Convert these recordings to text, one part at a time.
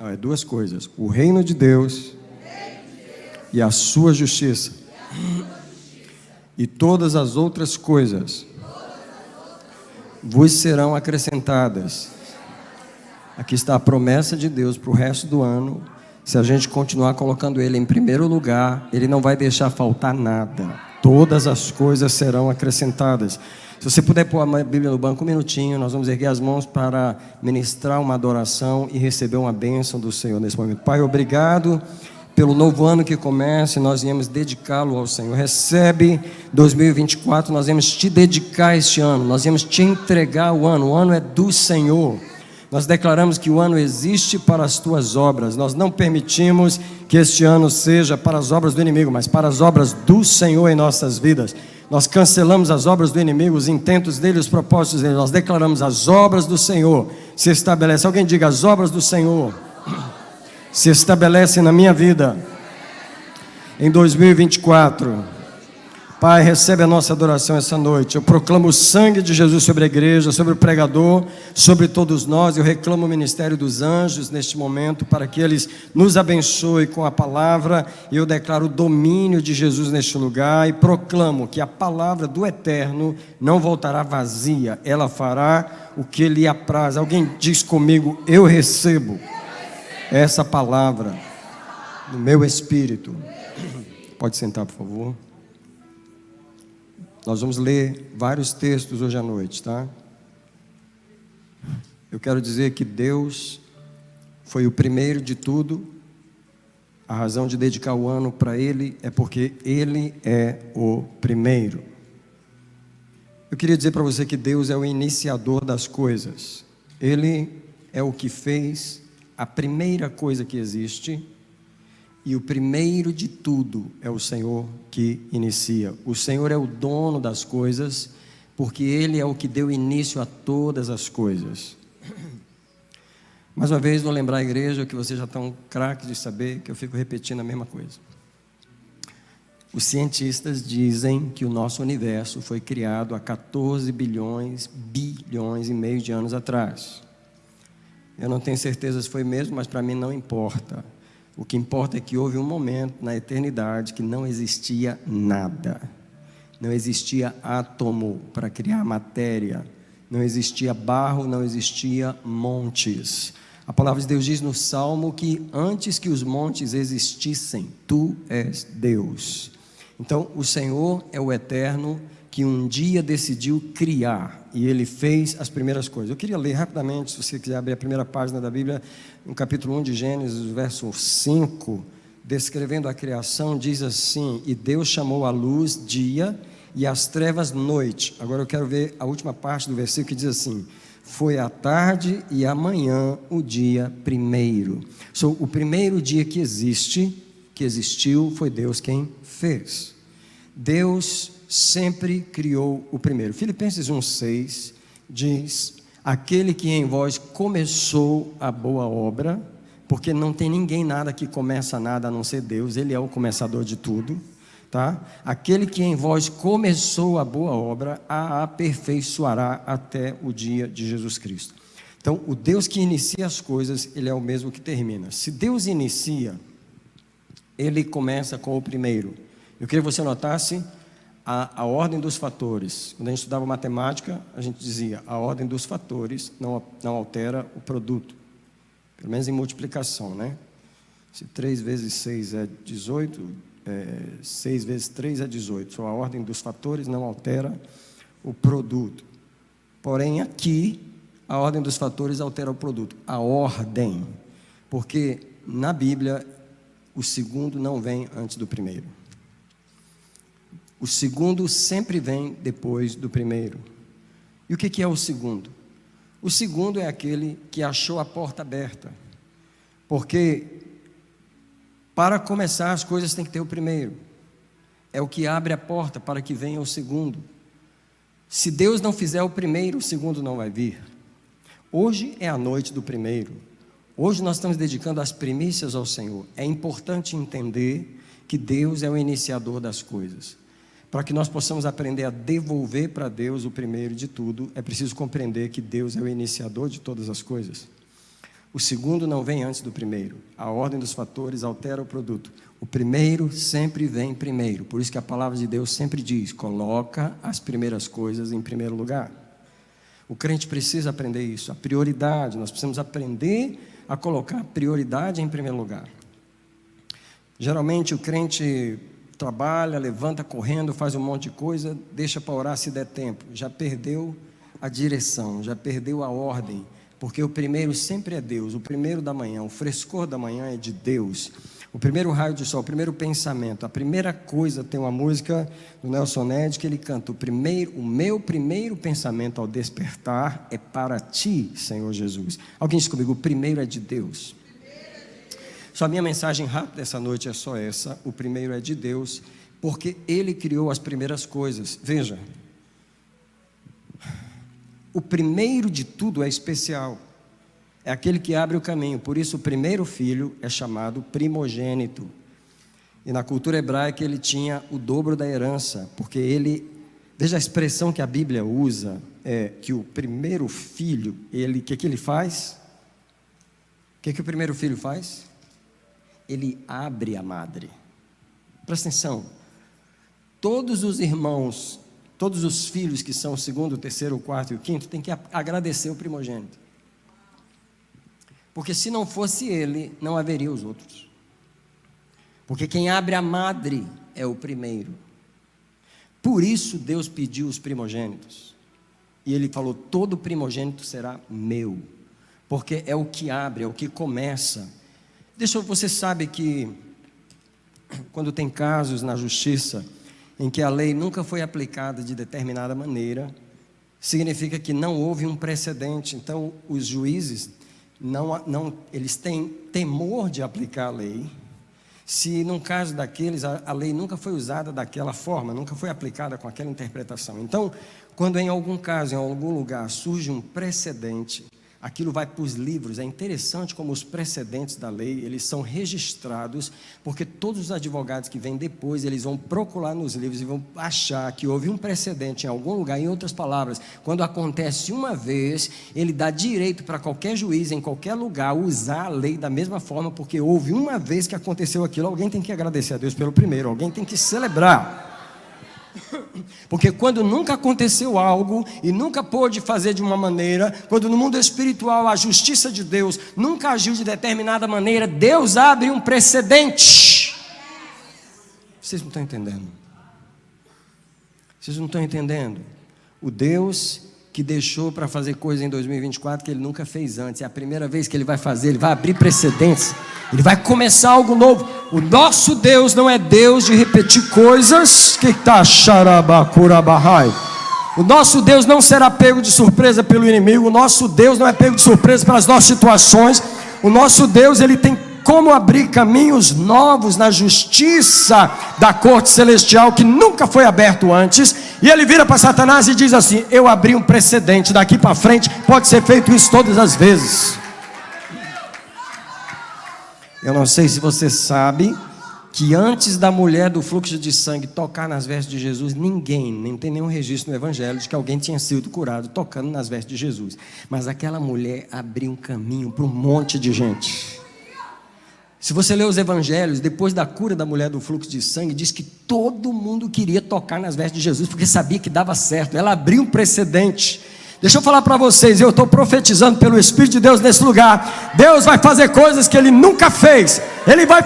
É duas coisas: o reino de Deus e a sua justiça. E todas as outras coisas vos serão acrescentadas. Aqui está a promessa de Deus para o resto do ano. Se a gente continuar colocando Ele em primeiro lugar, Ele não vai deixar faltar nada. Todas as coisas serão acrescentadas. Se você puder pôr a Bíblia no banco um minutinho, nós vamos erguer as mãos para ministrar uma adoração e receber uma bênção do Senhor nesse momento. Pai, obrigado pelo novo ano que começa, e nós viemos dedicá-lo ao Senhor. Recebe 2024, nós viemos te dedicar este ano, nós viemos te entregar o ano é do Senhor. Nós declaramos que o ano existe para as tuas obras. Nós não permitimos que este ano seja para as obras do inimigo, mas para as obras do Senhor em nossas vidas. Nós cancelamos as obras do inimigo, os intentos dele, os propósitos dele. Nós declaramos: as obras do Senhor se estabelecem. Alguém diga: as obras do Senhor se estabelecem na minha vida em 2024. Pai, recebe a nossa adoração essa noite. Eu proclamo o sangue de Jesus sobre a igreja, sobre o pregador, sobre todos nós. Eu reclamo o ministério dos anjos neste momento, para que eles nos abençoem com a palavra. E eu declaro o domínio de Jesus neste lugar, e proclamo que a palavra do Eterno não voltará vazia. Ela fará o que lhe apraz. Alguém diz comigo: eu recebo essa palavra no meu espírito. Pode sentar, por favor. Nós vamos ler vários textos hoje à noite, tá? Eu quero dizer que Deus foi o primeiro de tudo. A razão de dedicar o ano para Ele é porque Ele é o primeiro. Eu queria dizer para você que Deus é o iniciador das coisas. Ele é o que fez a primeira coisa que existe. E o primeiro de tudo é o Senhor que inicia. O Senhor é o dono das coisas, porque Ele é o que deu início a todas as coisas. Mais uma vez, vou lembrar a igreja que vocês já estão craques de saber que eu fico repetindo a mesma coisa. Os cientistas dizem que o nosso universo foi criado há 14 bilhões e meio de anos atrás. Eu não tenho certeza se foi mesmo, mas para mim não importa. O que importa é que houve um momento na eternidade que não existia nada. Não existia átomo para criar matéria. Não existia barro, não existia montes. A palavra de Deus diz no Salmo que antes que os montes existissem, tu és Deus. Então o Senhor é o Eterno, que um dia decidiu criar, e Ele fez as primeiras coisas. Eu queria ler rapidamente, se você quiser abrir a primeira página da Bíblia, no capítulo 1 de Gênesis, verso 5, descrevendo a criação, diz assim: e Deus chamou a luz dia e as trevas noite. Agora eu quero ver a última parte do versículo, que diz assim: foi a tarde e amanhã o dia primeiro. O primeiro dia que existiu, foi Deus quem fez. Deus sempre criou o primeiro. Filipenses 1,6 diz: aquele que em vós começou a boa obra, porque não tem ninguém nada que começa nada a não ser Deus, Ele é o começador de tudo, tá? Aquele que em vós começou a boa obra, a aperfeiçoará até o dia de Jesus Cristo. Então, o Deus que inicia as coisas, Ele é o mesmo que termina. Se Deus inicia, Ele começa com o primeiro. Eu queria que você notasse a ordem dos fatores. Quando a gente estudava matemática, a gente dizia: a ordem dos fatores não altera o produto. Pelo menos em multiplicação, né? Se 3 vezes 6 é 18, 6 vezes 3 é 18. Só a ordem dos fatores não altera o produto. Porém, aqui, a ordem dos fatores altera o produto. A ordem. Porque na Bíblia, o segundo não vem antes do primeiro. O segundo sempre vem depois do primeiro. E o que é o segundo? O segundo é aquele que achou a porta aberta. Porque para começar as coisas tem que ter o primeiro. É o que abre a porta para que venha o segundo. Se Deus não fizer o primeiro, o segundo não vai vir. Hoje é a noite do primeiro. Hoje nós estamos dedicando as primícias ao Senhor. É importante entender que Deus é o iniciador das coisas. Para que nós possamos aprender a devolver para Deus o primeiro de tudo, é preciso compreender que Deus é o iniciador de todas as coisas. O segundo não vem antes do primeiro. A ordem dos fatores altera o produto. O primeiro sempre vem primeiro. Por isso que a palavra de Deus sempre diz: coloca as primeiras coisas em primeiro lugar. O crente precisa aprender isso, a prioridade. Nós precisamos aprender a colocar a prioridade em primeiro lugar. Geralmente o crente trabalha, levanta correndo, faz um monte de coisa, deixa para orar se der tempo. Já perdeu a direção, já perdeu a ordem. Porque o primeiro sempre é Deus, o primeiro da manhã, o frescor da manhã é de Deus. O primeiro raio de sol, o primeiro pensamento, a primeira coisa, tem uma música do Nelson Ned que ele canta: o meu primeiro pensamento ao despertar é para ti, Senhor Jesus. Alguém diz comigo: o primeiro é de Deus. Só a minha mensagem rápida essa noite é só essa: o primeiro é de Deus, porque Ele criou as primeiras coisas. Veja, o primeiro de tudo é especial, é aquele que abre o caminho. Por isso o primeiro filho é chamado primogênito. E na cultura hebraica ele tinha o dobro da herança, porque ele, veja a expressão que a Bíblia usa, é que o primeiro filho, o que ele faz? O que o primeiro filho faz? Ele abre a madre. Presta atenção, todos os irmãos, todos os filhos que são o segundo, o terceiro, o quarto e o quinto, tem que agradecer o primogênito. Porque se não fosse ele, não haveria os outros. Porque quem abre a madre é o primeiro. Por isso Deus pediu os primogênitos. E Ele falou: todo primogênito será meu. Porque é o que abre, é o que começa. Você sabe que quando tem casos na justiça em que a lei nunca foi aplicada de determinada maneira, significa que não houve um precedente. Então os juízes eles têm temor de aplicar a lei, se num caso daqueles a lei nunca foi usada daquela forma, nunca foi aplicada com aquela interpretação. Então, quando em algum caso, em algum lugar, surge um precedente, aquilo vai para os livros. É interessante como os precedentes da lei, eles são registrados, porque todos os advogados que vêm depois, eles vão procurar nos livros e vão achar que houve um precedente em algum lugar. Em outras palavras, quando acontece uma vez, ele dá direito para qualquer juiz, em qualquer lugar, usar a lei da mesma forma, porque houve uma vez que aconteceu aquilo. Alguém tem que agradecer a Deus pelo primeiro, alguém tem que celebrar. Porque quando nunca aconteceu algo e nunca pôde fazer de uma maneira, quando no mundo espiritual a justiça de Deus nunca agiu de determinada maneira, Deus abre um precedente. Vocês não estão entendendo? Vocês não estão entendendo? O Deus que deixou para fazer coisa em 2024 que Ele nunca fez antes, é a primeira vez que Ele vai fazer, Ele vai abrir precedentes, Ele vai começar algo novo. O nosso Deus não é Deus de repetir coisas. O nosso Deus não será pego de surpresa pelo inimigo. O nosso Deus não é pego de surpresa pelas nossas situações. O nosso Deus, Ele tem como abrir caminhos novos na justiça da corte celestial que nunca foi aberto antes. E Ele vira para Satanás e diz assim: eu abri um precedente, daqui para frente pode ser feito isso todas as vezes. Eu não sei se você sabe que antes da mulher do fluxo de sangue tocar nas vestes de Jesus, ninguém, nem tem nenhum registro no evangelho de que alguém tinha sido curado tocando nas vestes de Jesus. Mas aquela mulher abriu um caminho para um monte de gente. Se você ler os evangelhos, depois da cura da mulher do fluxo de sangue, diz que todo mundo queria tocar nas vestes de Jesus, porque sabia que dava certo. Ela abriu um precedente. Deixa eu falar para vocês, eu estou profetizando pelo Espírito de Deus nesse lugar. Deus vai fazer coisas que Ele nunca fez. Ele vai...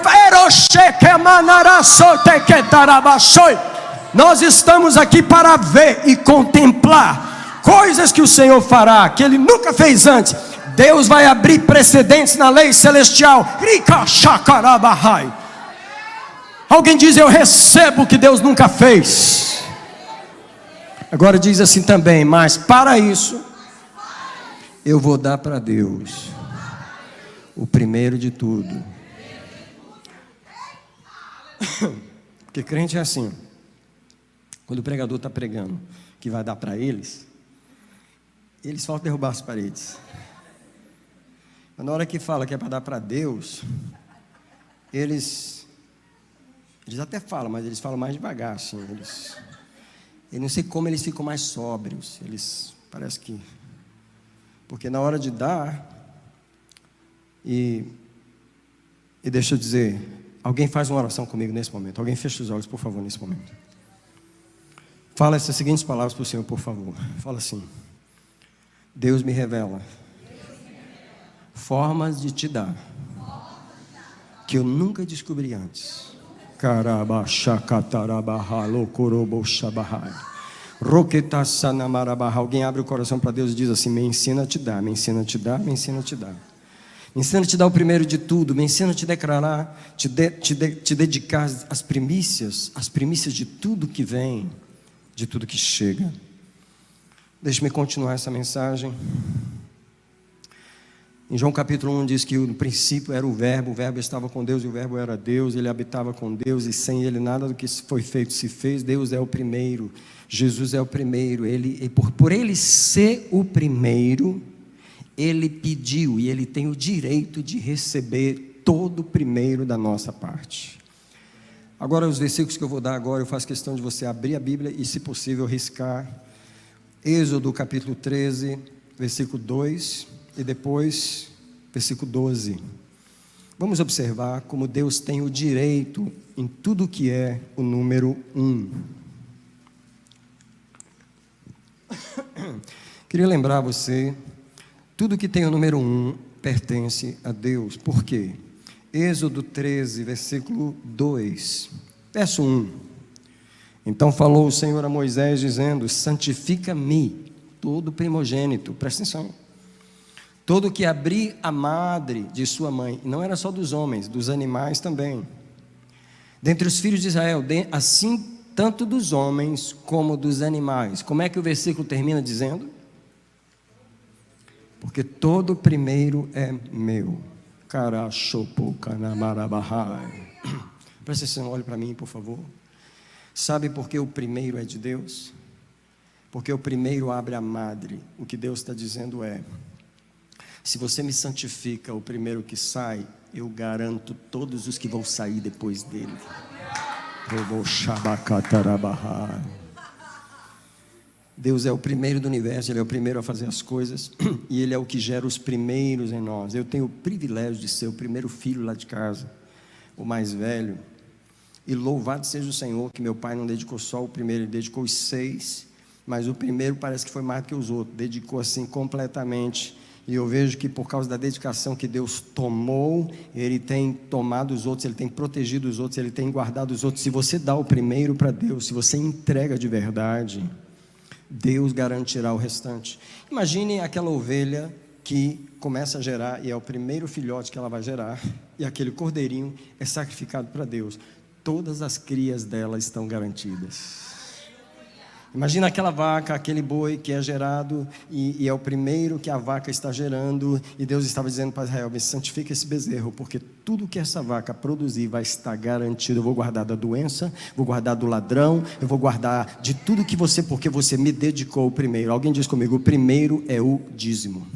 Nós estamos aqui para ver e contemplar coisas que o Senhor fará, que Ele nunca fez antes. Deus vai abrir precedentes na lei celestial. Alguém diz: eu recebo o que Deus nunca fez. Agora diz assim também: mas para isso eu vou dar para Deus o primeiro de tudo. Porque crente é assim: quando o pregador está pregando que vai dar para eles faltam derrubar as paredes. Mas na hora que fala que é para dar para Deus, eles até falam, mas eles falam mais devagar assim. Eu não sei como eles ficam mais sóbrios. Eles parece que... Porque na hora de dar, E deixa eu dizer, alguém faz uma oração comigo nesse momento. Alguém fecha os olhos, por favor, nesse momento. Fala essas seguintes palavras para o Senhor, por favor. Fala assim: Deus me revela formas de te dar que eu nunca descobri antes. Alguém abre o coração para Deus e diz assim: me ensina a te dar, me ensina a te dar, me ensina a te dar. Me ensina a te dar o primeiro de tudo, me ensina a te declarar, te dedicar às primícias de tudo que vem, de tudo que chega. Deixe-me continuar essa mensagem. Em João capítulo 1 diz que no princípio era o verbo estava com Deus e o verbo era Deus, ele habitava com Deus e sem ele nada do que foi feito se fez. Deus é o primeiro, Jesus é o primeiro, por ele ser o primeiro, ele pediu e ele tem o direito de receber todo o primeiro da nossa parte. Agora os versículos que eu vou dar agora, eu faço questão de você abrir a Bíblia e, se possível, riscar Êxodo capítulo 13, versículo 2 e depois versículo 12. Vamos observar como Deus tem o direito em tudo que é o número 1. Queria lembrar você, tudo que tem o número 1 pertence a Deus. Por quê? Êxodo 13, versículo 2, verso 1. Então falou o Senhor a Moisés dizendo: santifica-me todo primogênito, presta atenção, todo que abrir a madre de sua mãe. E não era só dos homens, dos animais também. Dentre os filhos de Israel, assim tanto dos homens como dos animais. Como é que o versículo termina dizendo? Porque todo primeiro é meu. Presta atenção, olhe para mim, por favor. Sabe por que o primeiro é de Deus? Porque o primeiro abre a madre. O que Deus está dizendo é: se você me santifica, o primeiro que sai, eu garanto todos os que vão sair depois dele. Deus é o primeiro do universo, Ele é o primeiro a fazer as coisas, e Ele é o que gera os primeiros em nós. Eu tenho o privilégio de ser o primeiro filho lá de casa, o mais velho, e louvado seja o Senhor, que meu pai não dedicou só o primeiro, ele dedicou os 6, mas o primeiro parece que foi mais do que os outros, dedicou assim completamente. E eu vejo que por causa da dedicação que Deus tomou, Ele tem tomado os outros, Ele tem protegido os outros, Ele tem guardado os outros. Se você dá o primeiro para Deus, se você entrega de verdade, Deus garantirá o restante. Imagine aquela ovelha que começa a gerar, e é o primeiro filhote que ela vai gerar, e aquele cordeirinho é sacrificado para Deus. Todas as crias dela estão garantidas. Imagina aquela vaca, aquele boi que é gerado, e é o primeiro que a vaca está gerando, e Deus estava dizendo para Israel: me santifica esse bezerro, porque tudo que essa vaca produzir vai estar garantido. Eu vou guardar da doença, vou guardar do ladrão, eu vou guardar de tudo que você, porque você me dedicou o primeiro. Alguém diz comigo: o primeiro é o dízimo.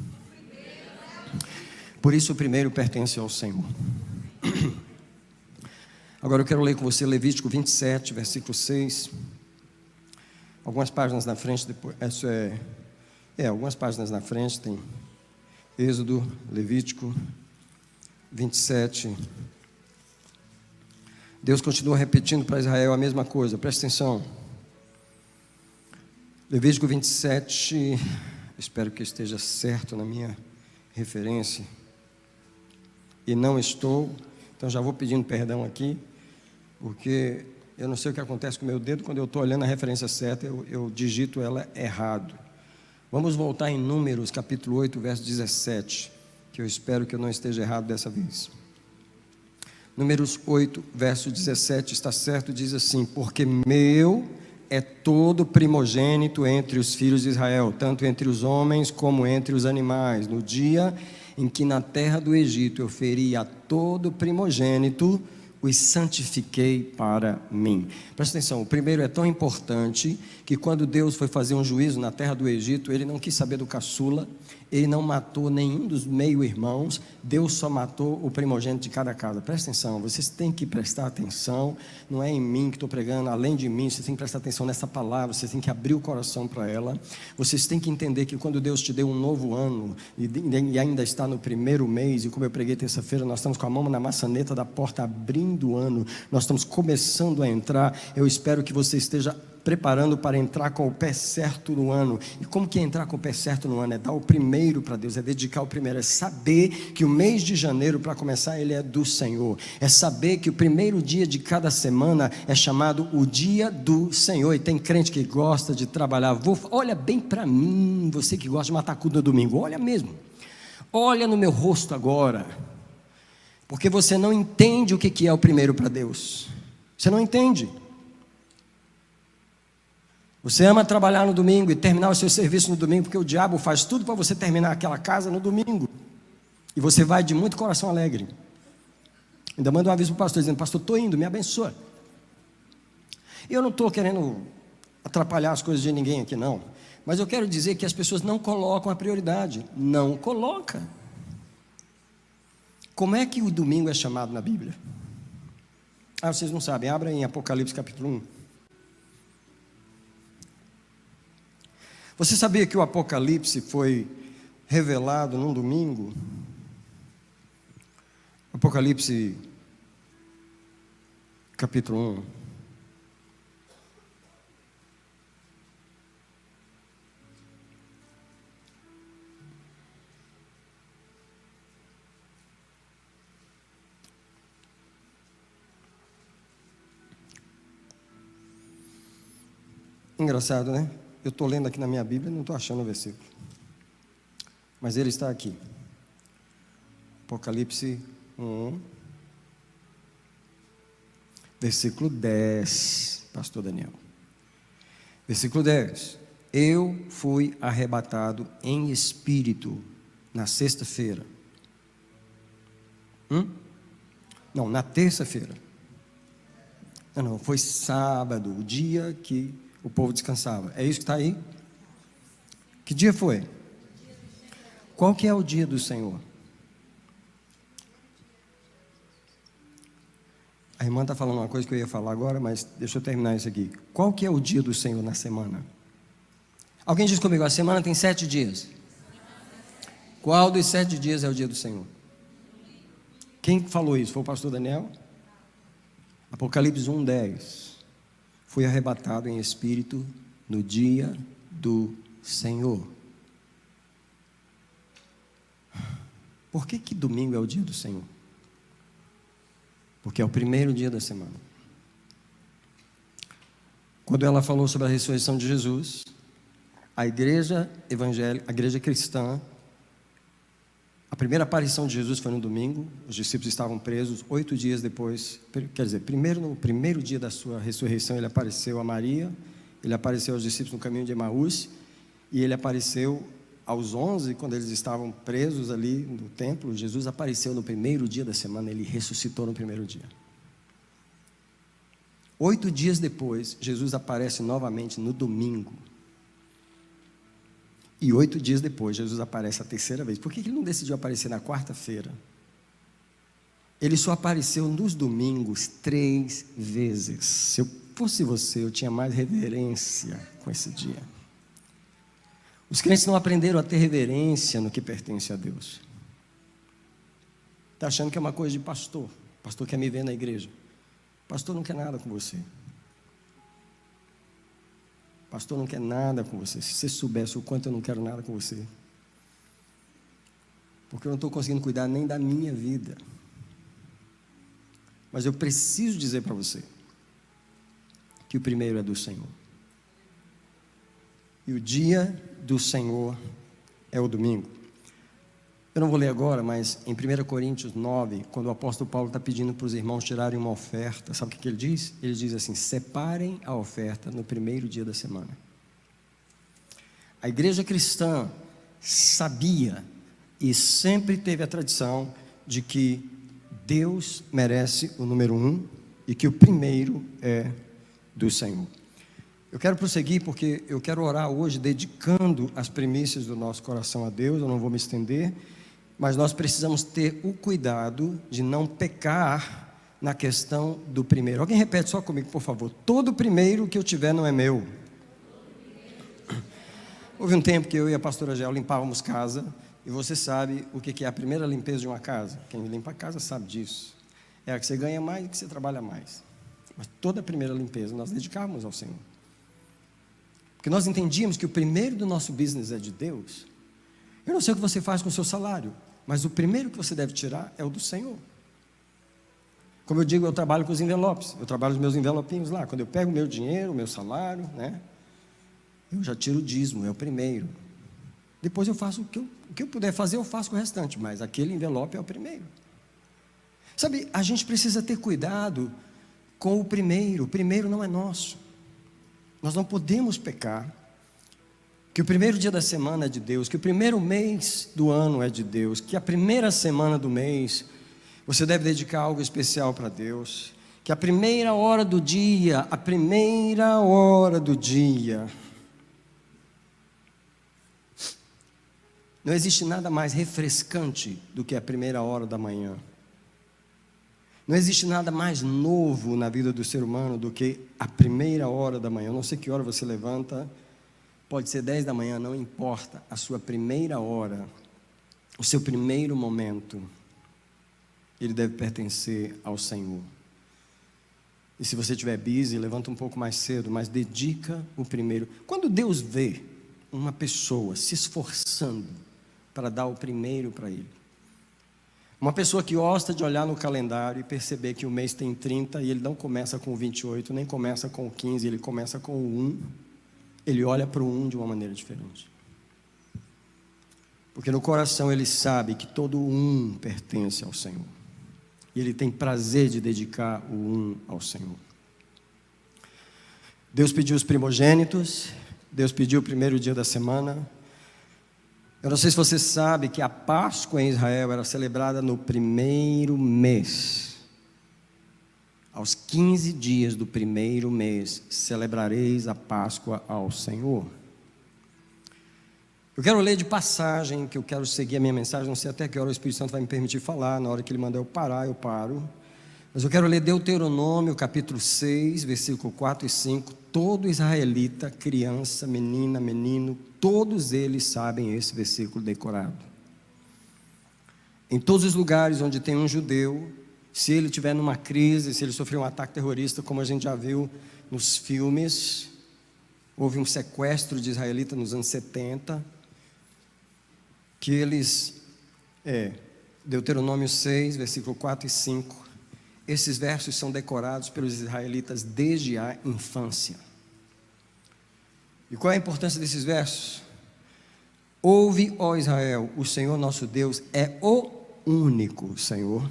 Por isso o primeiro pertence ao Senhor. Agora eu quero ler com você Levítico 27, versículo 6. Algumas páginas na frente, depois, algumas páginas na frente tem Êxodo, Levítico 27. Deus continua repetindo para Israel a mesma coisa, presta atenção. Levítico 27, espero que eu esteja certo na minha referência, e não estou, então já vou pedindo perdão aqui, porque eu não sei o que acontece com o meu dedo, quando eu estou olhando a referência certa, eu digito ela errado. Vamos voltar em Números, capítulo 8, verso 17, que eu espero que eu não esteja errado dessa vez. Números 8, verso 17, está certo, diz assim: porque meu é todo primogênito entre os filhos de Israel, tanto entre os homens como entre os animais. No dia em que na terra do Egito eu feri a todo primogênito, os santifiquei para mim. Presta atenção, o primeiro é tão importante que quando Deus foi fazer um juízo na terra do Egito, Ele não quis saber do caçula, Ele não matou nenhum dos meio-irmãos, Deus só matou o primogênito de cada casa. Presta atenção, vocês têm que prestar atenção, não é em mim que estou pregando, além de mim, vocês têm que prestar atenção nessa palavra, vocês têm que abrir o coração para ela, vocês têm que entender que quando Deus te deu um novo ano, e ainda está no primeiro mês, e como eu preguei terça-feira, nós estamos com a mão na maçaneta da porta, abrindo o ano, nós estamos começando a entrar, eu espero que você esteja preparando para entrar com o pé certo no ano. E como que é entrar com o pé certo no ano? É dar o primeiro para Deus, é dedicar o primeiro, é saber que o mês de janeiro, para começar, ele é do Senhor, é saber que o primeiro dia de cada semana é chamado o dia do Senhor. E tem crente que gosta de trabalhar, olha bem para mim, você que gosta de matar cu no domingo, olha mesmo, olha no meu rosto agora, porque você não entende o que é o primeiro para Deus, você não entende. Você ama trabalhar no domingo e terminar o seu serviço no domingo, porque o diabo faz tudo para você terminar aquela casa no domingo, e você vai de muito coração alegre. Ainda manda um aviso para o pastor, dizendo: pastor, estou indo, me abençoa. Eu não estou querendo atrapalhar as coisas de ninguém aqui não, mas eu quero dizer que as pessoas não colocam a prioridade, não coloca. Como é que o domingo é chamado na Bíblia? Vocês não sabem, abra em Apocalipse capítulo 1. Você sabia que o Apocalipse foi revelado num domingo? Apocalipse capítulo 1. Engraçado, né? Eu estou lendo aqui na minha Bíblia e não estou achando o versículo, mas ele está aqui. Apocalipse 1, versículo 10, pastor Daniel. Versículo 10: eu fui arrebatado em espírito na sexta-feira. Não, na terça-feira. Não, foi sábado, o dia que o povo descansava. É isso que está aí? Que dia foi? Qual que é o dia do Senhor? A irmã está falando uma coisa que eu ia falar agora, mas deixa eu terminar isso aqui. Qual que é o dia do Senhor na semana? Alguém diz comigo: a semana tem 7 dias. Qual dos 7 dias é o dia do Senhor? Quem falou isso? Foi o pastor Daniel? Apocalipse 1:10. Fui arrebatado em espírito no dia do Senhor. Por que domingo é o dia do Senhor? Porque é o primeiro dia da semana. Quando ela falou sobre a ressurreição de Jesus, a igreja evangélica, a igreja cristã, a primeira aparição de Jesus foi no domingo. Os discípulos estavam presos. 8 dias depois, quer dizer, no primeiro dia da sua ressurreição, ele apareceu a Maria, ele apareceu aos discípulos no caminho de Emaús, e ele apareceu aos 11, quando eles estavam presos ali no templo. Jesus apareceu no primeiro dia da semana, ele ressuscitou no primeiro dia. 8 dias depois, Jesus aparece novamente no domingo. E 8 dias depois, Jesus aparece a terceira vez. Por que ele não decidiu aparecer na quarta-feira? Ele só apareceu nos domingos 3 vezes. Se eu fosse você, eu tinha mais reverência com esse dia. Os crentes não aprenderam a ter reverência no que pertence a Deus. Está achando que é uma coisa de pastor. Pastor quer me ver na igreja. Pastor não quer nada com você. Pastor não quer nada com você. Se você soubesse o quanto eu não quero nada com você. Porque eu não estou conseguindo cuidar nem da minha vida. Mas eu preciso dizer para você que o primeiro é do Senhor. E o dia do Senhor é o domingo. Eu não vou ler agora, mas em 1 Coríntios 9, quando o apóstolo Paulo está pedindo para os irmãos tirarem uma oferta, sabe o que ele diz? Ele diz assim: separem a oferta no primeiro dia da semana. A igreja cristã sabia e sempre teve a tradição de que Deus merece o número 1 e que o primeiro é do Senhor. Eu quero prosseguir porque eu quero orar hoje dedicando as primícias do nosso coração a Deus. Eu não vou me estender, mas nós precisamos ter o cuidado de não pecar na questão do primeiro. Alguém repete só comigo, por favor. Todo primeiro que eu tiver não é meu. Houve um tempo que eu e a pastora Gel limpávamos casa, e você sabe o que é a primeira limpeza de uma casa. Quem limpa a casa sabe disso. É a que você ganha mais e que você trabalha mais. Mas toda a primeira limpeza nós dedicávamos ao Senhor. Porque nós entendíamos que o primeiro do nosso business é de Deus. Eu não sei o que você faz com o seu salário, mas o primeiro que você deve tirar é o do Senhor. Como eu digo, eu trabalho com os envelopes. Eu trabalho os meus envelopinhos lá. Quando eu pego o meu dinheiro, o meu salário, né? Eu já tiro o dízimo, é o primeiro. Depois eu faço o que eu puder fazer, eu faço com o restante. Mas aquele envelope é o primeiro. Sabe, a gente precisa ter cuidado com o primeiro. O primeiro não é nosso. Nós não podemos pecar. Que o primeiro dia da semana é de Deus. Que o primeiro mês do ano é de Deus. Que a primeira semana do mês você deve dedicar algo especial para Deus. Que a primeira hora do dia, não existe nada mais refrescante do que a primeira hora da manhã. Não existe nada mais novo na vida do ser humano do que a primeira hora da manhã. Eu não sei que hora você levanta, pode ser 10 da manhã, não importa. A sua primeira hora, o seu primeiro momento, ele deve pertencer ao Senhor. E se você estiver busy, levanta um pouco mais cedo, mas dedica o primeiro. Quando Deus vê uma pessoa se esforçando para dar o primeiro para Ele, uma pessoa que gosta de olhar no calendário e perceber que o mês tem 30 e ele não começa com o 28, nem começa com o 15, ele começa com o 1, ele olha para o 1 de uma maneira diferente. Porque no coração ele sabe que todo o 1 pertence ao Senhor. E ele tem prazer de dedicar o 1 ao Senhor. Deus pediu os primogênitos, Deus pediu o primeiro dia da semana. Eu não sei se você sabe que a Páscoa em Israel era celebrada no primeiro mês. Aos 15 dias do primeiro mês, celebrareis a Páscoa ao Senhor. Eu quero ler de passagem, que eu quero seguir a minha mensagem, não sei até que hora o Espírito Santo vai me permitir falar, na hora que Ele mandar eu parar, eu paro. Mas eu quero ler Deuteronômio, capítulo 6, versículo 4 e 5. Todo israelita, criança, menina, menino, todos eles sabem esse versículo decorado. Em todos os lugares onde tem um judeu, se ele estiver numa crise, se ele sofrer um ataque terrorista, como a gente já viu nos filmes, houve um sequestro de israelita nos anos 70, que eles, Deuteronômio 6, versículo 4 e 5, esses versos são decorados pelos israelitas desde a infância. E qual é a importância desses versos? Ouve, ó Israel, o Senhor nosso Deus é o único Senhor.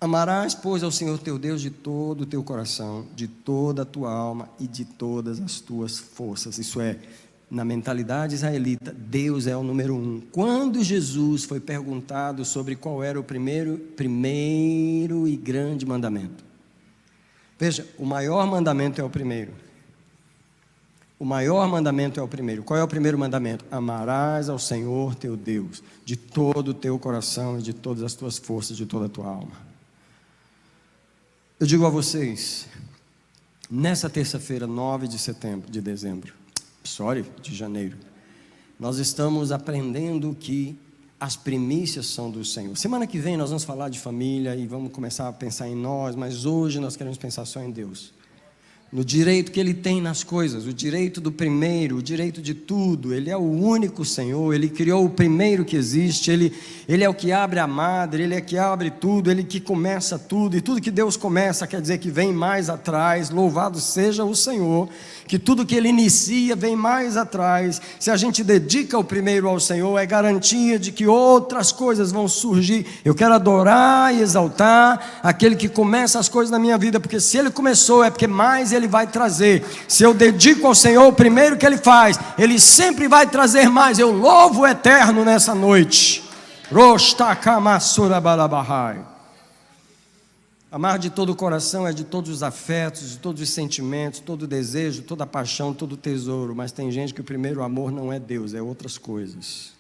Amarás, pois, ao Senhor teu Deus de todo o teu coração, de toda a tua alma e de todas as tuas forças. Isso é, na mentalidade israelita, Deus é o número 1. Quando Jesus foi perguntado sobre qual era o primeiro e grande mandamento. Veja, o maior mandamento é o primeiro. O maior mandamento é o primeiro. Qual é o primeiro mandamento? Amarás ao Senhor teu Deus, de todo o teu coração e de todas as tuas forças, de toda a tua alma. Eu digo a vocês, nessa terça-feira, 9 de janeiro, nós estamos aprendendo que as primícias são do Senhor. Semana que vem nós vamos falar de família e vamos começar a pensar em nós, mas hoje nós queremos pensar só em Deus. No direito que Ele tem nas coisas, o direito do primeiro, o direito de tudo. Ele é o único Senhor, Ele criou o primeiro que existe, Ele é o que abre a madre, Ele é que abre tudo, Ele que começa tudo, e tudo que Deus começa quer dizer que vem mais atrás. Louvado seja o Senhor, que tudo que Ele inicia vem mais atrás. Se a gente dedica o primeiro ao Senhor, é garantia de que outras coisas vão surgir. Eu quero adorar e exaltar aquele que começa as coisas na minha vida, porque se Ele começou é porque mais Ele vai trazer. Se eu dedico ao Senhor o primeiro que Ele faz, Ele sempre vai trazer mais. Eu louvo o Eterno nessa noite. Amar de todo o coração é de todos os afetos, de todos os sentimentos, todo o desejo, toda a paixão, todo o tesouro. Mas tem gente que o primeiro amor não é Deus, é outras coisas.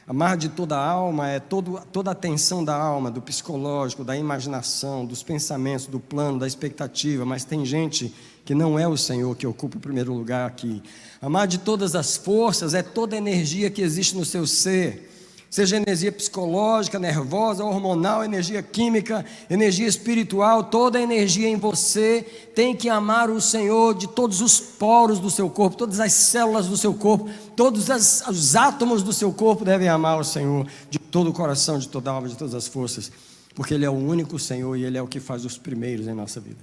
Amar de toda a alma é toda a atenção da alma, do psicológico, da imaginação, dos pensamentos, do plano, da expectativa. Mas tem gente que não é o Senhor que ocupa o primeiro lugar aqui. Amar de todas as forças é toda a energia que existe no seu ser. Seja energia psicológica, nervosa, hormonal, energia química, energia espiritual, toda a energia em você tem que amar o Senhor de todos os poros do seu corpo, todas as células do seu corpo, todos os átomos do seu corpo devem amar o Senhor de todo o coração, de toda a alma, de todas as forças, porque Ele é o único Senhor e Ele é o que faz os primeiros em nossa vida.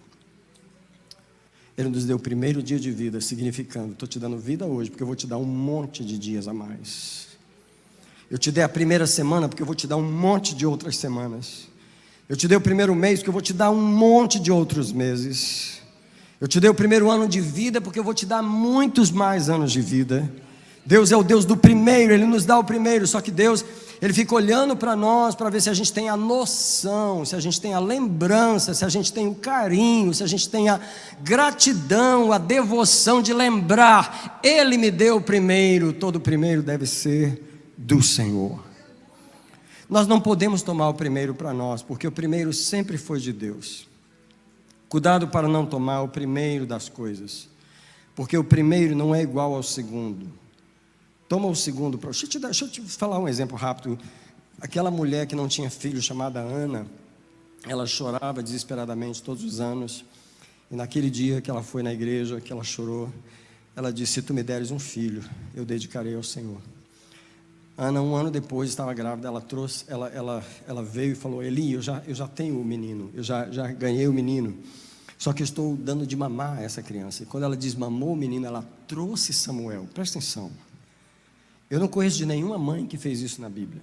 Ele nos deu o primeiro dia de vida, significando, estou te dando vida hoje, porque eu vou te dar um monte de dias a mais. Eu te dei a primeira semana, porque eu vou te dar um monte de outras semanas. Eu te dei o primeiro mês, porque eu vou te dar um monte de outros meses. Eu te dei o primeiro ano de vida, porque eu vou te dar muitos mais anos de vida. Deus é o Deus do primeiro, Ele nos dá o primeiro. Só que Deus, Ele fica olhando para nós, para ver se a gente tem a noção, se a gente tem a lembrança, se a gente tem o carinho, se a gente tem a gratidão, a devoção de lembrar. Ele me deu o primeiro, todo o primeiro deve ser do Senhor. Nós não podemos tomar o primeiro para nós, porque o primeiro sempre foi de Deus. Cuidado para não tomar o primeiro das coisas, porque o primeiro não é igual ao segundo. Toma o segundo. Deixa eu te falar um exemplo rápido. Aquela mulher que não tinha filho, chamada Ana, ela chorava desesperadamente todos os anos, e naquele dia que ela foi na igreja, que ela chorou, ela disse: se tu me deres um filho, eu dedicarei ao Senhor. Ana, um ano depois, estava grávida, ela veio e falou: Eli, eu já tenho o menino, eu já ganhei o menino, só que eu estou dando de mamar a essa criança. E quando ela desmamou o menino, ela trouxe Samuel. Presta atenção, eu não conheço de nenhuma mãe que fez isso na Bíblia.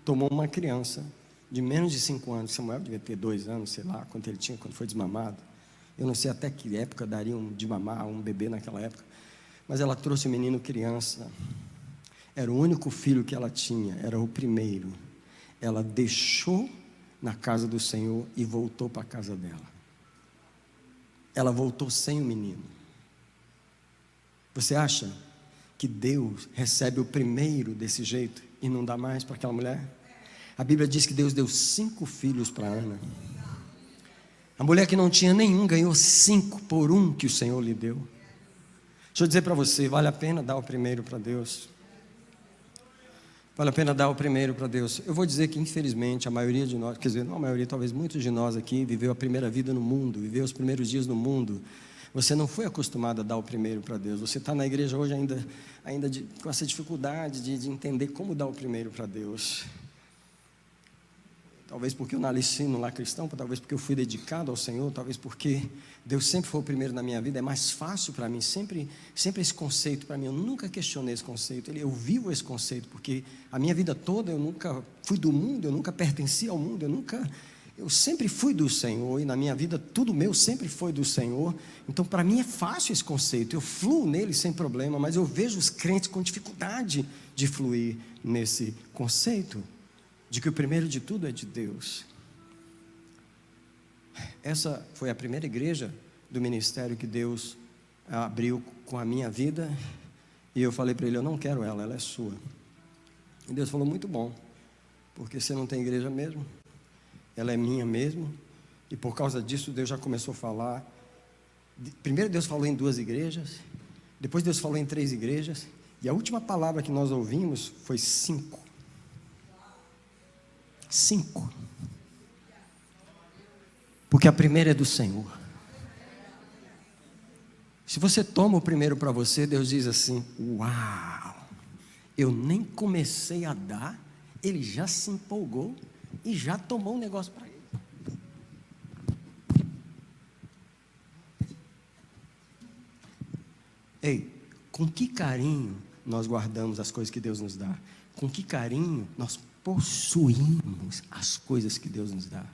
Tomou uma criança de menos de 5 anos, Samuel devia ter 2 anos, sei lá, quanto ele tinha quando foi desmamado. Eu não sei até que época dariam de mamar a um bebê naquela época, mas ela trouxe o menino criança. Era o único filho que ela tinha, era o primeiro. Ela deixou na casa do Senhor e voltou para a casa dela. Ela voltou sem o menino. Você acha que Deus recebe o primeiro desse jeito e não dá mais para aquela mulher? A Bíblia diz que Deus deu 5 filhos para Ana. A mulher que não tinha nenhum ganhou 5 por 1 que o Senhor lhe deu. Deixa eu dizer para você, vale a pena dar o primeiro para Deus. Vale a pena dar o primeiro para Deus. Eu vou dizer que, infelizmente, a maioria de nós, quer dizer, não a maioria, talvez muitos de nós aqui, viveu a primeira vida no mundo, viveu os primeiros dias no mundo. Você não foi acostumado a dar o primeiro para Deus. Você está na igreja hoje com essa dificuldade de entender como dar o primeiro para Deus. Talvez porque eu nasci no lar cristão, talvez porque eu fui dedicado ao Senhor, talvez porque Deus sempre foi o primeiro na minha vida. É mais fácil para mim, sempre esse conceito para mim. Eu nunca questionei esse conceito, eu vivo esse conceito, porque a minha vida toda eu nunca fui do mundo, eu nunca pertenci ao mundo, eu sempre fui do Senhor, e na minha vida tudo meu sempre foi do Senhor. Então para mim é fácil esse conceito, eu fluo nele sem problema, mas eu vejo os crentes com dificuldade de fluir nesse conceito de que o primeiro de tudo é de Deus. Essa foi a primeira igreja do ministério que Deus abriu com a minha vida, e eu falei para Ele: eu não quero ela é sua. E Deus falou: muito bom, porque você não tem igreja mesmo, ela é minha mesmo. E por causa disso Deus já começou a falar. Primeiro Deus falou em 2 igrejas, depois Deus falou em 3 igrejas, e a última palavra que nós ouvimos foi 5. 5. Porque a primeira é do Senhor. Se você toma o primeiro para você, Deus diz assim: uau, eu nem comecei a dar, Ele já se empolgou e já tomou um negócio para Ele. Ei, com que carinho nós guardamos as coisas que Deus nos dá? Com que carinho nós possuímos as coisas que Deus nos dá?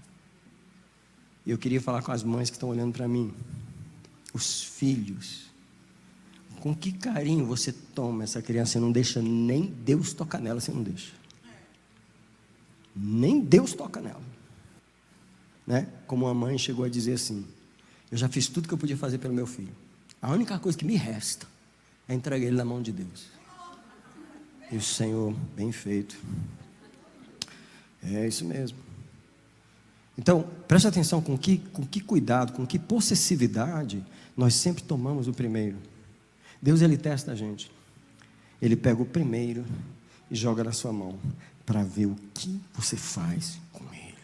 Eu queria falar com as mães que estão olhando para mim, os filhos. Com que carinho você toma essa criança? Você não deixa nem Deus tocar nela, você não deixa. Nem Deus toca nela. né? Como uma mãe chegou a dizer assim: eu já fiz tudo que eu podia fazer pelo meu filho. A única coisa que me resta é entregar ele na mão de Deus. E o Senhor, bem feito. É isso mesmo. Então, preste atenção com que cuidado, com que possessividade nós sempre tomamos o primeiro. Deus, Ele testa a gente. Ele pega o primeiro e joga na sua mão, para ver o que você faz com ele.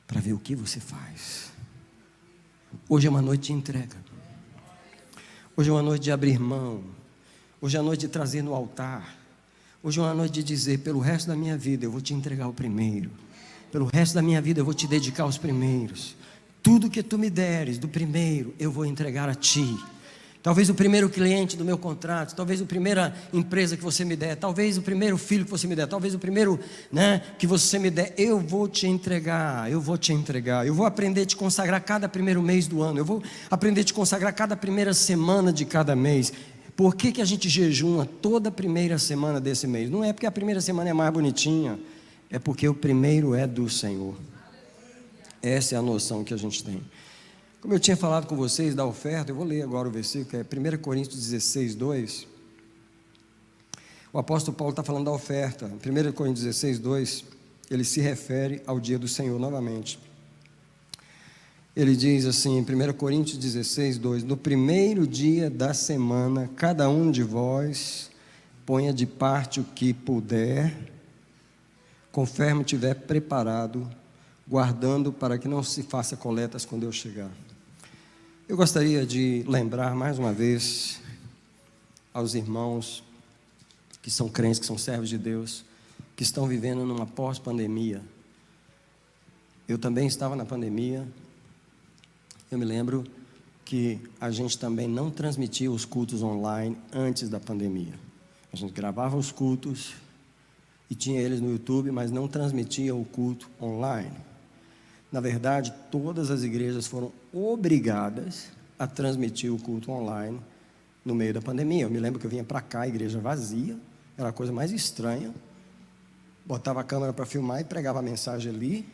Para ver o que você faz. Hoje é uma noite de entrega. Hoje é uma noite de abrir mão. Hoje é uma noite de trazer no altar. Hoje é uma noite de dizer: pelo resto da minha vida eu vou te entregar o primeiro. Pelo resto da minha vida eu vou te dedicar aos primeiros. Tudo que tu me deres do primeiro eu vou entregar a ti. Talvez o primeiro cliente do meu contrato, talvez a primeira empresa que você me der, talvez o primeiro filho que você me der, talvez o primeiro, que você me der, eu vou te entregar, eu vou te entregar. Eu vou aprender a te consagrar cada primeiro mês do ano, eu vou aprender a te consagrar cada primeira semana de cada mês. Por que a gente jejuma toda a primeira semana desse mês? Não é porque a primeira semana é mais bonitinha, é porque o primeiro é do Senhor. Essa é a noção que a gente tem. Como eu tinha falado com vocês da oferta, eu vou ler agora o versículo, que é 1 Coríntios 16, 2. O apóstolo Paulo está falando da oferta. 1 Coríntios 16, 2, ele se refere ao dia do Senhor novamente. Ele diz assim, em 1 Coríntios 16, 2: no primeiro dia da semana, cada um de vós ponha de parte o que puder, conforme tiver preparado, guardando para que não se faça coletas quando eu chegar. Eu gostaria de lembrar mais uma vez aos irmãos que são crentes, que são servos de Deus, que estão vivendo numa pós-pandemia. Eu também estava na pandemia. Eu me lembro que a gente também não transmitia os cultos online antes da pandemia. A gente gravava os cultos e tinha eles no YouTube, mas não transmitia o culto online. Na verdade, todas as igrejas foram obrigadas a transmitir o culto online no meio da pandemia. Eu me lembro que eu vinha para cá, a igreja vazia, era a coisa mais estranha. Botava a câmera para filmar e pregava a mensagem ali,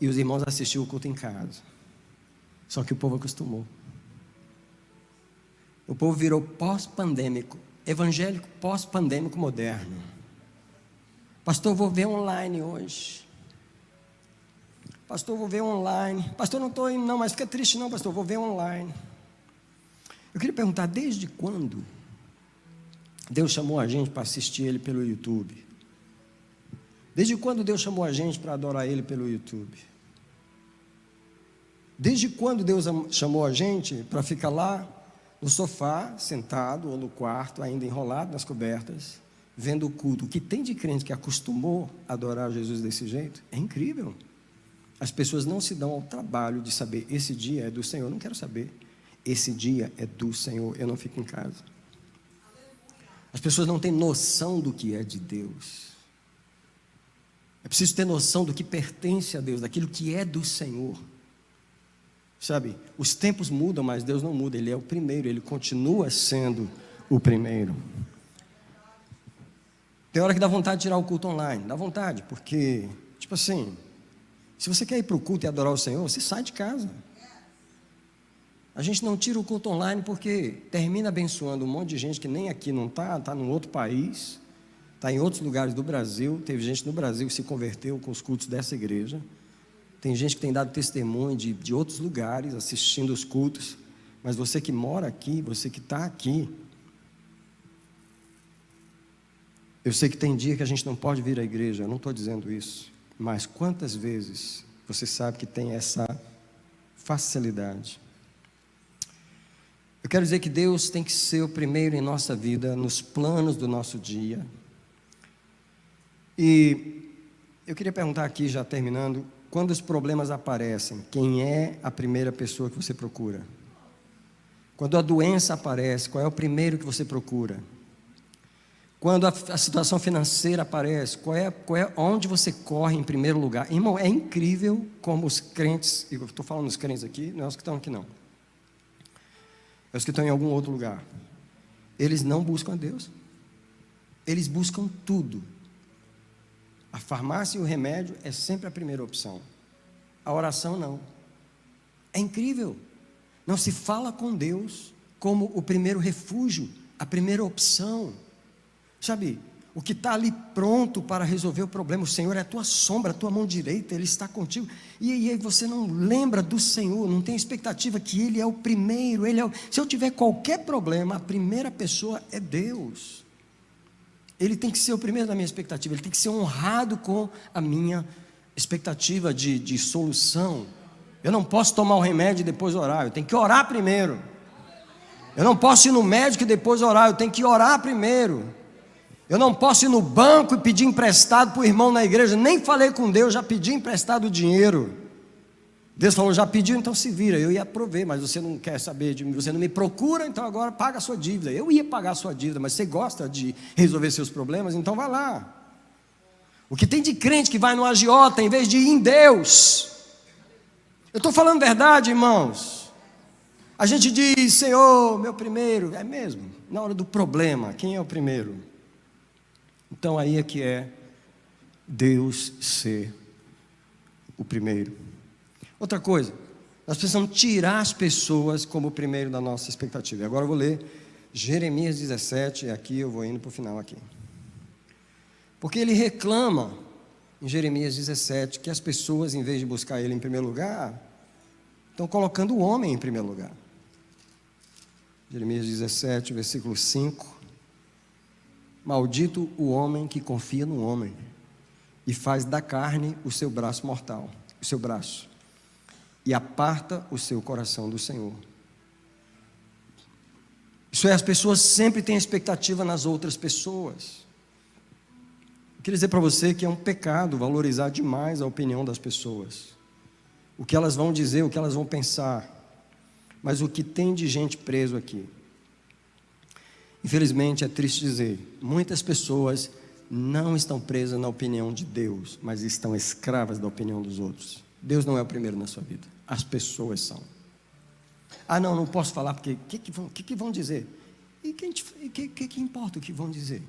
e os irmãos assistiam o culto em casa. Só que o povo acostumou. O povo virou pós-pandêmico, evangélico pós-pandêmico moderno. Pastor, vou ver online hoje. Pastor, vou ver online. Pastor, não estou indo não, mas fica triste não, pastor, vou ver online. Eu queria perguntar, desde quando Deus chamou a gente para assistir Ele pelo YouTube? Desde quando Deus chamou a gente para adorar Ele pelo YouTube? Desde quando Deus chamou a gente para ficar lá no sofá, sentado, ou no quarto, ainda enrolado nas cobertas, vendo o culto? O que tem de crente que acostumou a adorar Jesus desse jeito? É incrível. As pessoas não se dão ao trabalho de saber: esse dia é do Senhor. Eu não quero saber. Esse dia é do Senhor. Eu não fico em casa. As pessoas não têm noção do que é de Deus. É preciso ter noção do que pertence a Deus, daquilo que é do Senhor. Sabe, os tempos mudam, mas Deus não muda. Ele é o primeiro, Ele continua sendo o primeiro. Tem hora que dá vontade de tirar o culto online. Dá vontade, porque, tipo assim, se você quer ir para o culto e adorar o Senhor, você sai de casa. A gente não tira o culto online porque termina abençoando um monte de gente que nem aqui não está, está num outro país, está em outros lugares do Brasil. Teve gente no Brasil que se converteu com os cultos dessa igreja. Tem gente que tem dado testemunho de outros lugares, assistindo os cultos. Mas você que mora aqui, você que está aqui, eu sei que tem dia que a gente não pode vir à igreja, eu não estou dizendo isso. Mas quantas vezes você sabe que tem essa facilidade? Eu quero dizer que Deus tem que ser o primeiro em nossa vida, nos planos do nosso dia. E eu queria perguntar aqui, já terminando, quando os problemas aparecem, quem é a primeira pessoa que você procura? Quando a doença aparece, qual é o primeiro que você procura? Quando a situação financeira aparece, onde você corre em primeiro lugar? Irmão, é incrível como os crentes, eu estou falando dos crentes aqui, não é os que estão aqui não, é os que estão em algum outro lugar, eles não buscam a Deus, eles buscam tudo. A farmácia e o remédio é sempre a primeira opção. A oração não. É incrível. Não se fala com Deus como o primeiro refúgio, a primeira opção. Sabe, o que está ali pronto para resolver o problema, o Senhor é a tua sombra, a tua mão direita, Ele está contigo. E aí você não lembra do Senhor, não tem expectativa que Ele é o primeiro, Se eu tiver qualquer problema, a primeira pessoa é Deus. Ele tem que ser o primeiro da minha expectativa, Ele tem que ser honrado com a minha expectativa de solução. Eu não posso tomar o remédio e depois orar, eu tenho que orar primeiro. Eu não posso ir no médico e depois orar, eu tenho que orar primeiro. Eu não posso ir no banco e pedir emprestado para o irmão na igreja, nem falei com Deus, já pedi emprestado o dinheiro. Deus falou, já pediu, então se vira. Eu ia prover, mas você não quer saber de mim, você não me procura, então agora paga a sua dívida. Eu ia pagar a sua dívida, mas você gosta de resolver seus problemas, então vai lá. O que tem de crente que vai no agiota em vez de ir em Deus? Eu estou falando verdade, irmãos. A gente diz, Senhor, meu primeiro, é mesmo, na hora do problema, quem é o primeiro? Então aí é que é Deus ser o primeiro. Outra coisa, nós precisamos tirar as pessoas como o primeiro da nossa expectativa. Agora eu vou ler Jeremias 17, e aqui eu vou indo para o final aqui. Porque ele reclama em Jeremias 17 que as pessoas, em vez de buscar ele em primeiro lugar, estão colocando o homem em primeiro lugar. Jeremias 17, versículo 5. Maldito o homem que confia no homem e faz da carne o seu braço mortal, o seu braço, e aparta o seu coração do Senhor. Isso é, as pessoas sempre têm expectativa nas outras pessoas. Eu queria dizer para você que é um pecado valorizar demais a opinião das pessoas, o que elas vão dizer, o que elas vão pensar. Mas o que tem de gente preso aqui, infelizmente é triste dizer, muitas pessoas não estão presas na opinião de Deus, mas estão escravas da opinião dos outros. Deus não é o primeiro na sua vida, as pessoas são. Ah não, não posso falar porque o que vão dizer? E o que importa o que vão dizer?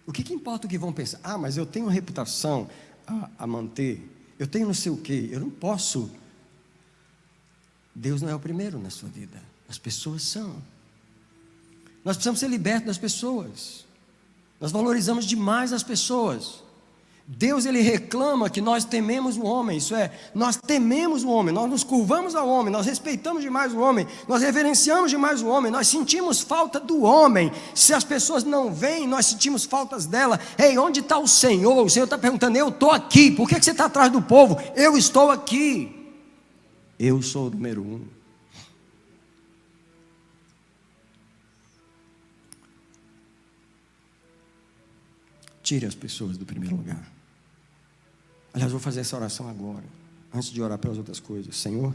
O que importa o que vão pensar? Ah, mas eu tenho uma reputação a manter, eu tenho não sei o quê, eu não posso. Deus não é o primeiro na sua vida, as pessoas são. Nós precisamos ser libertos das pessoas. Nós valorizamos demais as pessoas. Deus, Ele reclama que nós tememos o homem. Isso é, nós tememos o homem, nós nos curvamos ao homem, nós respeitamos demais o homem, nós reverenciamos demais o homem, nós sentimos falta do homem. Se as pessoas não vêm, nós sentimos faltas dela. Ei, onde está o Senhor? O Senhor está perguntando, eu estou aqui. Por que você está atrás do povo? Eu estou aqui. Eu sou o número 1. Tire as pessoas do primeiro lugar. Aliás, vou fazer essa oração agora, antes de orar pelas outras coisas. Senhor,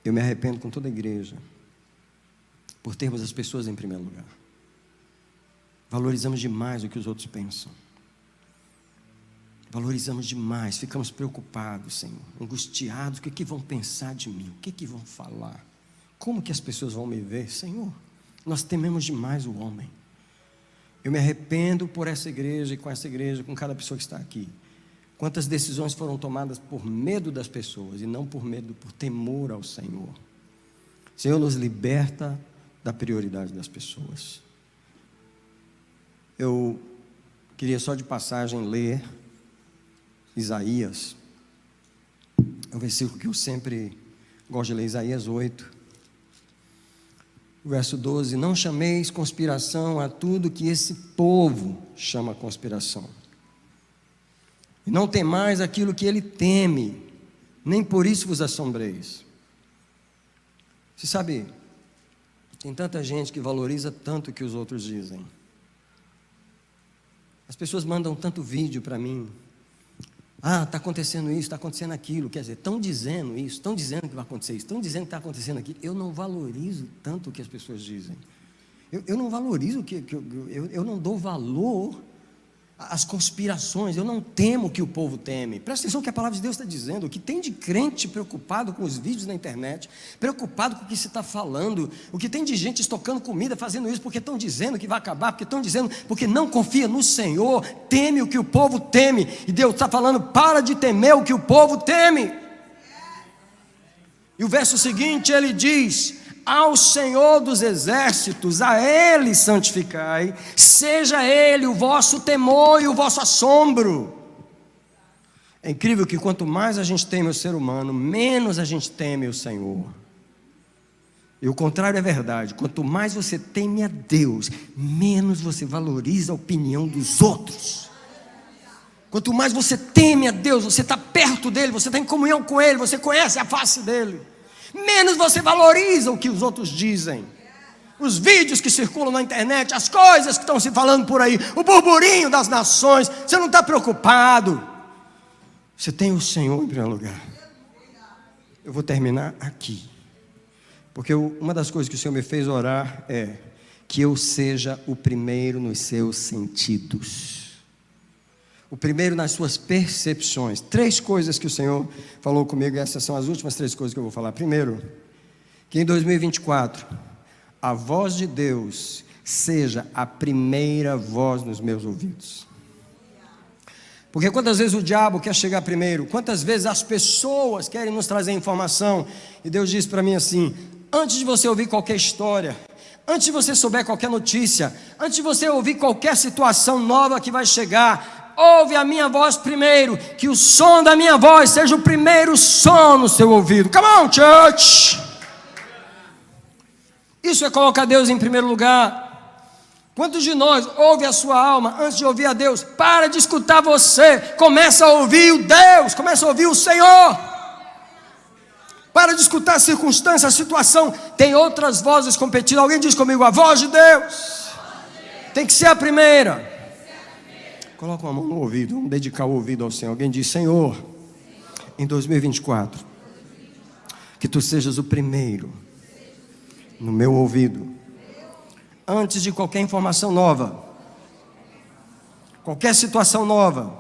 eu me arrependo com toda a igreja por termos as pessoas em primeiro lugar. Valorizamos demais o que os outros pensam. Valorizamos demais, ficamos preocupados, Senhor, angustiados. O que vão pensar de mim? O que vão falar? Como que as pessoas vão me ver? Senhor, nós tememos demais o homem. Eu me arrependo por essa igreja e com essa igreja, com cada pessoa que está aqui. Quantas decisões foram tomadas por medo das pessoas e não por medo, por temor ao Senhor. Senhor, nos liberta da prioridade das pessoas. Eu queria só de passagem ler Isaías. É um versículo que eu sempre gosto de ler, Isaías 8. Verso 12, não chameis conspiração a tudo que esse povo chama conspiração. E não temais aquilo que ele teme, nem por isso vos assombreis. Você sabe, tem tanta gente que valoriza tanto o que os outros dizem. As pessoas mandam tanto vídeo para mim. Ah, está acontecendo isso, está acontecendo aquilo. Quer dizer, estão dizendo isso, estão dizendo que vai acontecer isso, estão dizendo que está acontecendo aquilo. Eu não valorizo tanto o que as pessoas dizem. Eu não valorizo eu não dou valor as conspirações, eu não temo o que o povo teme. Presta atenção que a palavra de Deus está dizendo. O que tem de crente preocupado com os vídeos na internet, preocupado com o que se está falando, o que tem de gente estocando comida, fazendo isso porque estão dizendo que vai acabar, porque estão dizendo, porque não confia no Senhor, teme o que o povo teme, e Deus está falando, para de temer o que o povo teme. E o verso seguinte ele diz: ao Senhor dos exércitos, a Ele santificai, seja Ele o vosso temor e o vosso assombro. É incrível que quanto mais a gente teme o ser humano, menos a gente teme o Senhor. E o contrário é verdade. Quanto mais você teme a Deus, menos você valoriza a opinião dos outros. Quanto mais você teme a Deus, você está perto dEle, você está em comunhão com Ele, você conhece a face dEle, menos você valoriza o que os outros dizem. Os vídeos que circulam na internet, as coisas que estão se falando por aí, o burburinho das nações, você não está preocupado. Você tem o Senhor em primeiro lugar. Eu vou terminar aqui, porque uma das coisas que o Senhor me fez orar é que eu seja o primeiro nos seus sentidos, o primeiro nas suas percepções. 3 coisas que o Senhor falou comigo, e essas são as últimas 3 coisas que eu vou falar. Primeiro, que em 2024, a voz de Deus seja a primeira voz nos meus ouvidos. Porque quantas vezes o diabo quer chegar primeiro, quantas vezes as pessoas querem nos trazer informação, e Deus diz para mim assim: antes de você ouvir qualquer história, antes de você souber qualquer notícia, antes de você ouvir qualquer situação nova que vai chegar, ouve a minha voz primeiro, que o som da minha voz seja o primeiro som no seu ouvido. Come on, church! Isso é colocar Deus em primeiro lugar. Quantos de nós ouve a sua alma antes de ouvir a Deus? Para de escutar você, começa a ouvir o Deus, começa a ouvir o Senhor. Para de escutar a circunstância, a situação. Tem outras vozes competindo. Alguém diz comigo: a voz de Deus tem que ser a primeira. Coloca uma mão no ouvido, vamos dedicar o ouvido ao Senhor. Alguém diz: Senhor, em 2024, que Tu sejas o primeiro no meu ouvido, antes de qualquer informação nova, qualquer situação nova,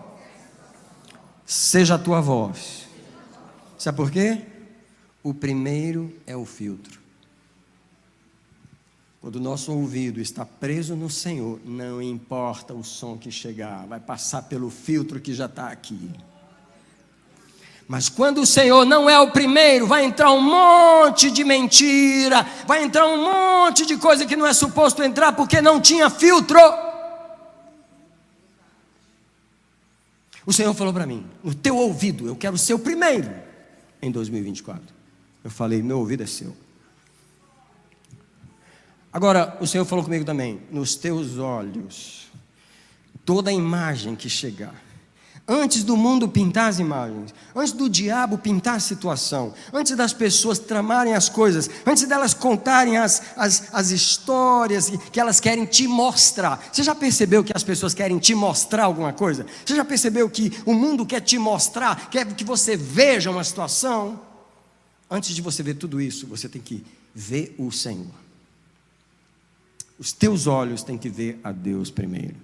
seja a Tua voz. Sabe por quê? O primeiro é o filtro. Quando o nosso ouvido está preso no Senhor, não importa o som que chegar, vai passar pelo filtro que já está aqui. Mas quando o Senhor não é o primeiro, vai entrar um monte de mentira, vai entrar um monte de coisa que não é suposto entrar, porque não tinha filtro. O Senhor falou para mim: no teu ouvido, eu quero ser o primeiro em 2024. Eu falei: meu ouvido é seu. Agora, o Senhor falou comigo também: nos teus olhos, toda a imagem que chegar, antes do mundo pintar as imagens, antes do diabo pintar a situação, antes das pessoas tramarem as coisas, antes delas contarem as histórias que elas querem te mostrar. Você já percebeu que as pessoas querem te mostrar alguma coisa? Você já percebeu que o mundo quer te mostrar, quer que você veja uma situação? Antes de você ver tudo isso, você tem que ver o Senhor. Os teus olhos têm que ver a Deus primeiro,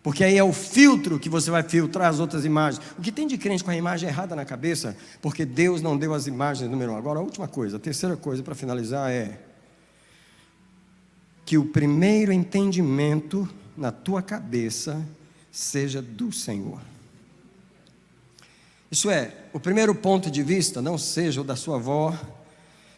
porque aí é o filtro que você vai filtrar as outras imagens. O que tem de crente com a imagem errada na cabeça, porque Deus não deu as imagens número 1. Agora a última coisa, a terceira coisa para finalizar é que o primeiro entendimento na tua cabeça seja do Senhor. Isso é, o primeiro ponto de vista não seja o da sua avó,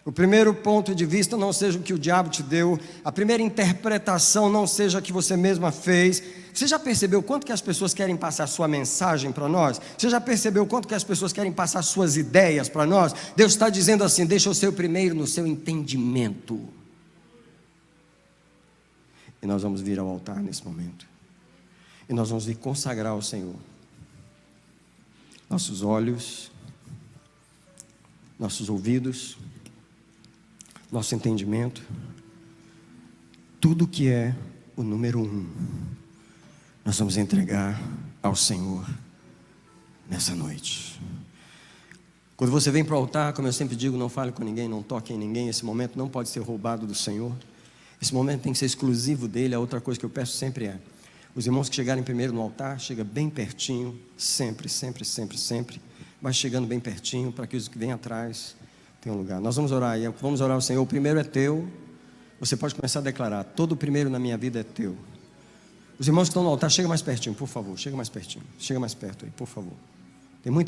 o primeiro ponto de vista não seja o que o diabo te deu, a primeira interpretação não seja a que você mesma fez. Você já percebeu quanto que as pessoas querem passar sua mensagem para nós? Você já percebeu quanto que as pessoas querem passar suas ideias para nós? Deus está dizendo assim: deixa eu ser o primeiro no seu entendimento. E nós vamos vir ao altar nesse momento, e nós vamos vir consagrar ao Senhor nossos olhos, nossos ouvidos, nosso entendimento, tudo que é o número 1, nós vamos entregar ao Senhor nessa noite. Quando você vem para o altar, como eu sempre digo, não fale com ninguém, não toque em ninguém. Esse momento não pode ser roubado do Senhor. Esse momento tem que ser exclusivo dele. A outra coisa que eu peço sempre é: Os irmãos que chegarem primeiro no altar, chega bem pertinho, sempre, sempre, sempre, sempre. Vai chegando bem pertinho, para que os que vêm atrás tenham lugar. Nós vamos orar, e vamos orar ao Senhor. O primeiro é teu. Você pode começar a declarar: todo o primeiro na minha vida é teu. Os irmãos que estão no altar, chega mais pertinho, por favor. Chega mais pertinho. Chega mais perto aí, por favor. Tem muita